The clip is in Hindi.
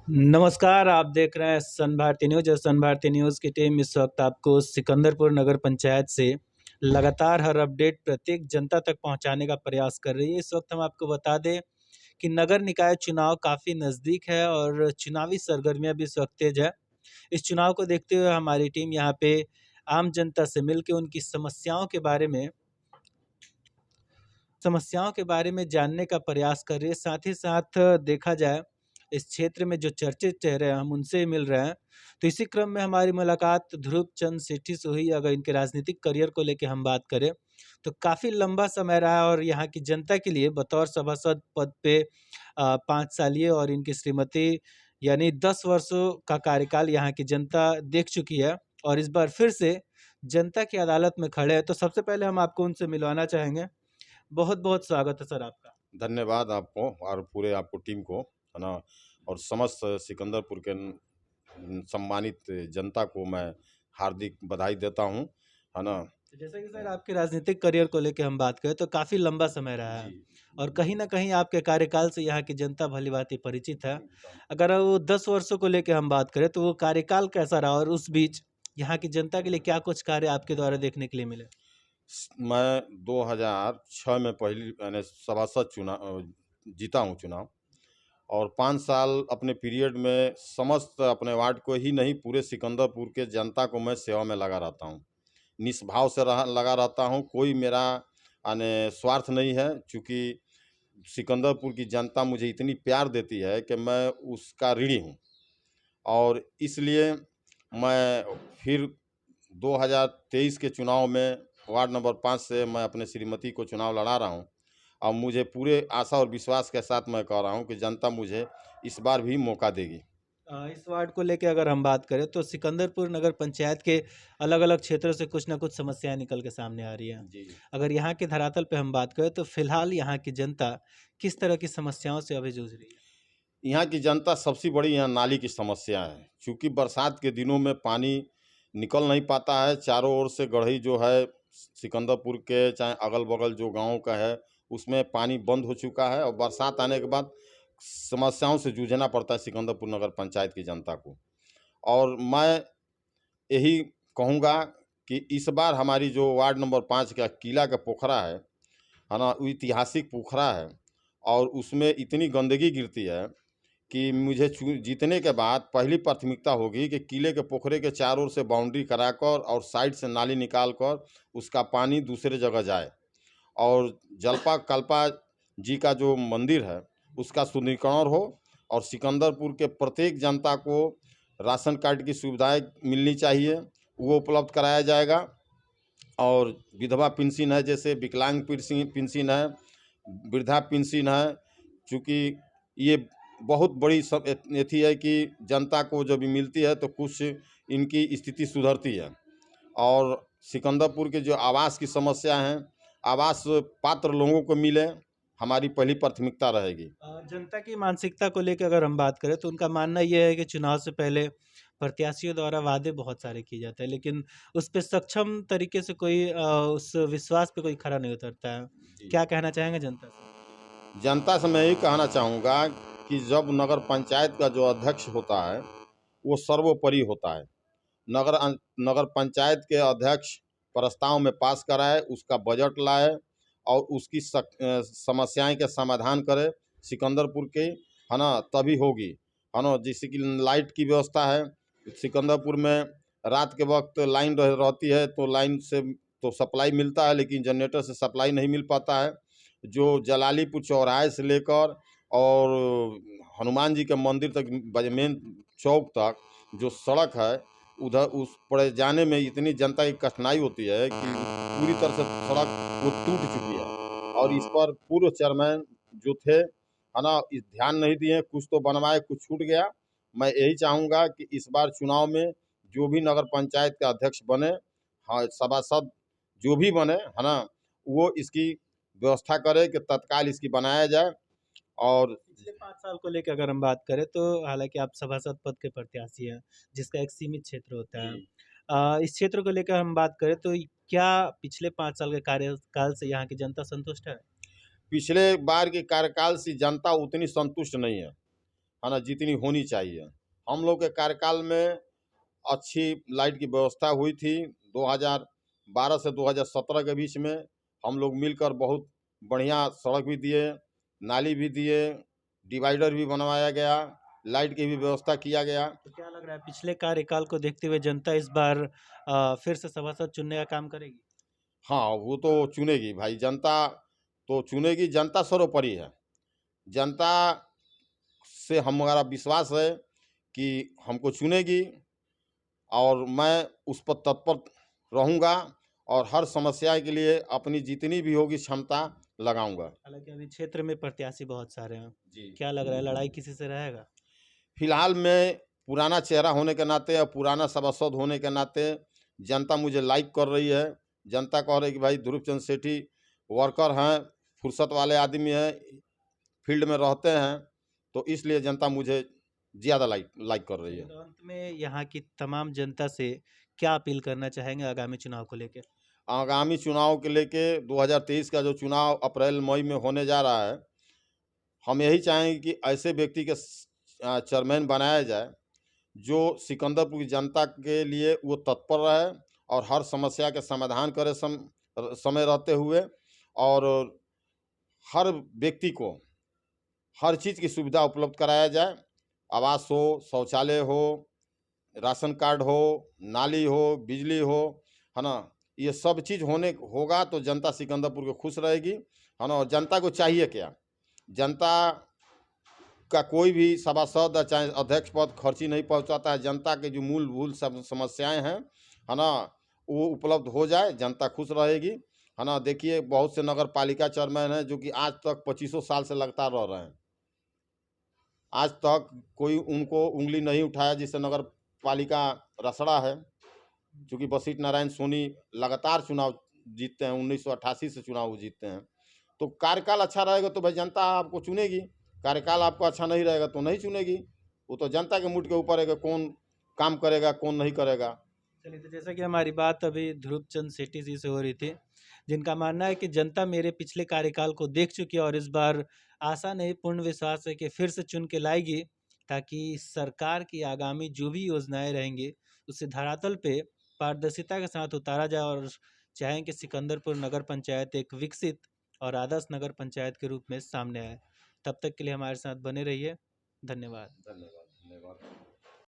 नमस्कार, आप देख रहे हैं सन भारती न्यूज़ और सन भारती न्यूज़ की टीम इस वक्त आपको सिकंदरपुर नगर पंचायत से लगातार हर अपडेट प्रत्येक जनता तक पहुंचाने का प्रयास कर रही है। इस वक्त हम आपको बता दें कि नगर निकाय चुनाव काफ़ी नज़दीक है और चुनावी सरगर्मियां भी इस वक्त तेज है। इस चुनाव को देखते हुए हमारी टीम यहाँ पे आम जनता से मिलकर उनकी समस्याओं के बारे में जानने का प्रयास कर रही है। साथ ही साथ देखा जाए इस क्षेत्र में जो चर्चित चेहरे हैं हम उनसे मिल रहे हैं। तो इसी क्रम में हमारी मुलाकात ध्रुव चंद सेठी से हुई। अगर इनके राजनीतिक करियर को लेकर हम बात करें तो काफ़ी लंबा समय रहा और यहाँ की जनता के लिए बतौर सभासद पद पे 5 सालीय और इनकी श्रीमती यानी 10 वर्षों का कार्यकाल यहाँ की जनता देख चुकी है और इस बार फिर से जनता की अदालत में खड़े हैं। तो सबसे पहले हम आपको उनसे मिलवाना चाहेंगे। बहुत बहुत स्वागत है सर आपका। धन्यवाद आपको और पूरे आपको टीम को, है ना। और समस्त सिकंदरपुर के सम्मानित जनता को मैं हार्दिक बधाई देता हूँ, है ना। तो जैसे कि सर आपके राजनीतिक करियर को लेकर हम बात करें तो काफ़ी लंबा समय रहा है जी। और कहीं ना कहीं आपके कार्यकाल से यहाँ की जनता भलीभांति परिचित है। अगर वो 10 वर्षों को लेकर हम बात करें तो वो कार्यकाल कैसा रहा और उस बीच यहाँ की जनता के लिए क्या कुछ कार्य आपके द्वारा देखने के लिए मिले? मैं 2006 में पहली मैंने सभासद जीता हूँ चुनाव। और 5 साल अपने पीरियड में समस्त अपने वार्ड को ही नहीं, पूरे सिकंदरपुर के जनता को मैं सेवा में लगा रहता हूँ। निस्भाव से लगा रहता हूँ। कोई मेरा स्वार्थ नहीं है, चूँकि सिकंदरपुर की जनता मुझे इतनी प्यार देती है कि मैं उसका ऋणी हूँ। और इसलिए मैं फिर 2023 के चुनाव में वार्ड नंबर 5 से मैं अपने श्रीमती को चुनाव लड़ा रहा हूँ। और मुझे पूरे आशा और विश्वास के साथ मैं कह रहा हूँ कि जनता मुझे इस बार भी मौका देगी। इस वार्ड को लेकर अगर हम बात करें तो सिकंदरपुर नगर पंचायत के अलग अलग क्षेत्रों से कुछ ना कुछ समस्याएं निकल के सामने आ रही हैं। जी। अगर यहाँ के धरातल पे हम बात करें तो फिलहाल यहाँ की जनता किस तरह की समस्याओं से अभी जूझ रही है? यहाँ की जनता सबसे बड़ी यहाँ नाली की समस्या है। चूँकि बरसात के दिनों में पानी निकल नहीं पाता है। चारों ओर से गढ़ी जो है सिकंदरपुर के, चाहे अगल-बगल जो गाँव का है, उसमें पानी बंद हो चुका है और बरसात आने के बाद समस्याओं से जूझना पड़ता है सिकंदरपुर नगर पंचायत की जनता को। और मैं यही कहूँगा कि इस बार हमारी जो वार्ड नंबर 5 का किला का पोखरा है ना? वो ऐतिहासिक पोखरा है और उसमें इतनी गंदगी गिरती है कि मुझे जीतने के बाद पहली प्राथमिकता होगी कि किले के पोखरे के चारों ओर से बाउंड्री कराकर और साइड से नाली निकाल कर उसका पानी दूसरे जगह जाए। और जलपा कल्पा जी का जो मंदिर है उसका सुदृढ़ीकरण हो। और सिकंदरपुर के प्रत्येक जनता को राशन कार्ड की सुविधाएं मिलनी चाहिए, वो उपलब्ध कराया जाएगा। और विधवा पेंशन है, जैसे विकलांग पेंशन है, वृद्धा पेंशन है। चूँकि ये बहुत बड़ी सब एथी है कि जनता को जब ये मिलती है तो कुछ इनकी स्थिति सुधरती है। और सिकंदरपुर के जो आवास की समस्या है, आवास पात्र लोगों को मिले, हमारी पहली प्राथमिकता रहेगी। जनता की मानसिकता को लेकर अगर हम बात करें तो उनका मानना यह है कि चुनाव से पहले प्रत्याशियों द्वारा वादे बहुत सारे किए जाते हैं लेकिन उस पे सक्षम तरीके से कोई उस विश्वास पे कोई खरा नहीं उतरता है। क्या कहना चाहेंगे जनता से? जनता से मैं यही कहना चाहूँगा कि जब नगर पंचायत का जो अध्यक्ष होता है वो सर्वोपरि होता है। नगर पंचायत के अध्यक्ष प्रस्ताव में पास कराए, उसका बजट लाए और उसकी समस्याएं के समाधान करे सिकंदरपुर के, है ना, तभी होगी, है ना। जैसे कि लाइट की व्यवस्था है सिकंदरपुर में, रात के वक्त लाइन रहती है तो लाइन से तो सप्लाई मिलता है लेकिन जनरेटर से सप्लाई नहीं मिल पाता है। जो जलालीपुर चौराहे से लेकर और हनुमान जी के मंदिर तक, मेन चौक तक जो सड़क है, उधर उस पर जाने में इतनी जनता की कठिनाई होती है कि पूरी तरह से सड़क वो टूट चुकी है। और इस पर पूर्व चेयरमैन जो थे, है ना, इस ध्यान नहीं दिए, कुछ तो बनवाए कुछ छूट गया। मैं यही चाहूँगा कि इस बार चुनाव में जो भी नगर पंचायत का अध्यक्ष बने, हाँ, सभासद जो भी बने, है ना, वो इसकी व्यवस्था करे कि तत्काल इसकी बनाया जाए। और पिछले 5 साल को लेकर अगर हम बात करें तो हालांकि आप सभासद पद के प्रत्याशी हैं जिसका एक सीमित क्षेत्र होता है। जी, इस क्षेत्र को लेकर हम बात करें तो क्या पिछले 5 साल के कार्यकाल से यहाँ की जनता संतुष्ट है? पिछले बार के कार्यकाल से जनता उतनी संतुष्ट नहीं है। है ना, जितनी होनी चाहिए। हम लोग के कार्यकाल में अच्छी लाइट की व्यवस्था हुई थी। 2012 से 2017 के बीच में हम लोग मिलकर बहुत बढ़िया सड़क भी दिए, नाली भी दिए, डिवाइडर भी बनवाया गया, लाइट की भी व्यवस्था किया गया। तो क्या लग रहा है पिछले कार्यकाल को देखते हुए जनता इस बार फिर से सभासद चुनने का काम करेगी? हाँ, वो तो चुनेगी भाई, जनता तो चुनेगी, जनता सर्वोपरि है। जनता से हमारा विश्वास है कि हमको चुनेगी और मैं उस पर तत्पर रहूँगा और हर समस्या के लिए अपनी जितनी भी होगी क्षमता लगाऊंगा। हालांकि अभी क्षेत्र में प्रत्याशी बहुत सारे हैं, जी। क्या लग रहा है लड़ाई किसी से रहेगा? फिलहाल मैं पुराना चेहरा होने के नाते और पुराना सभासद होने के नाते जनता मुझे लाइक कर रही है। जनता कह रही है कि भाई ध्रुव चंद सेठी वर्कर हैं, फुर्सत वाले आदमी हैं, फील्ड में रहते हैं, तो इसलिए जनता मुझे ज़्यादा लाइक लाइक कर रही है। तो अंत में यहाँ की तमाम जनता से क्या अपील करना चाहेंगे आगामी चुनाव को लेकर? आगामी चुनाव के लेके 2023 का जो चुनाव अप्रैल मई में होने जा रहा है, हम यही चाहेंगे कि ऐसे व्यक्ति के चेयरमैन बनाया जाए जो सिकंदरपुर की जनता के लिए वो तत्पर रहे और हर समस्या के समाधान करे समय रहते हुए, और हर व्यक्ति को हर चीज़ की सुविधा उपलब्ध कराया जाए। आवास हो, शौचालय हो, राशन कार्ड हो, नाली हो, बिजली हो, है ना, ये सब चीज़ होने होगा तो जनता सिकंदरपुर को खुश रहेगी, है ना। और जनता को चाहिए क्या, जनता का कोई भी सभासद या चाहे अध्यक्ष पद खर्ची नहीं पहुंचाता है। जनता के जो मूलभूत सब समस्याएं हैं, है ना, वो उपलब्ध हो जाए, जनता खुश रहेगी, है ना। देखिए बहुत से नगर पालिका चेयरमैन हैं जो कि आज तक 25 साल से लगातार रह रहे हैं, आज तक कोई उनको उंगली नहीं उठाया जिससे नगर पालिका रसड़ा है। चूँकि बसीट नारायण सोनी लगातार चुनाव जीतते हैं, 1988 से चुनाव जीतते हैं, तो कार्यकाल अच्छा रहेगा तो भाई जनता आपको चुनेगी, कार्यकाल आपको अच्छा नहीं रहेगा तो नहीं चुनेगी। वो तो जनता के मुठ के ऊपर है कि कौन काम करेगा, कौन नहीं करेगा। चलिए, तो जैसा कि हमारी बात अभी ध्रुव चंद सेठी जी से हो रही थी, जिनका मानना है कि जनता मेरे पिछले कार्यकाल को देख चुकी है और इस बार आशा नहीं पूर्ण विश्वास है कि फिर से चुन के लाएगी, ताकि सरकार की आगामी जो भी योजनाएं रहेंगी उसे धरातल पे पारदर्शिता के साथ उतारा जाए और चाहें कि सिकंदरपुर नगर पंचायत एक विकसित और आदर्श नगर पंचायत के रूप में सामने आए। तब तक के लिए हमारे साथ बने रहिए। धन्यवाद। धन्यवाद, धन्यवाद।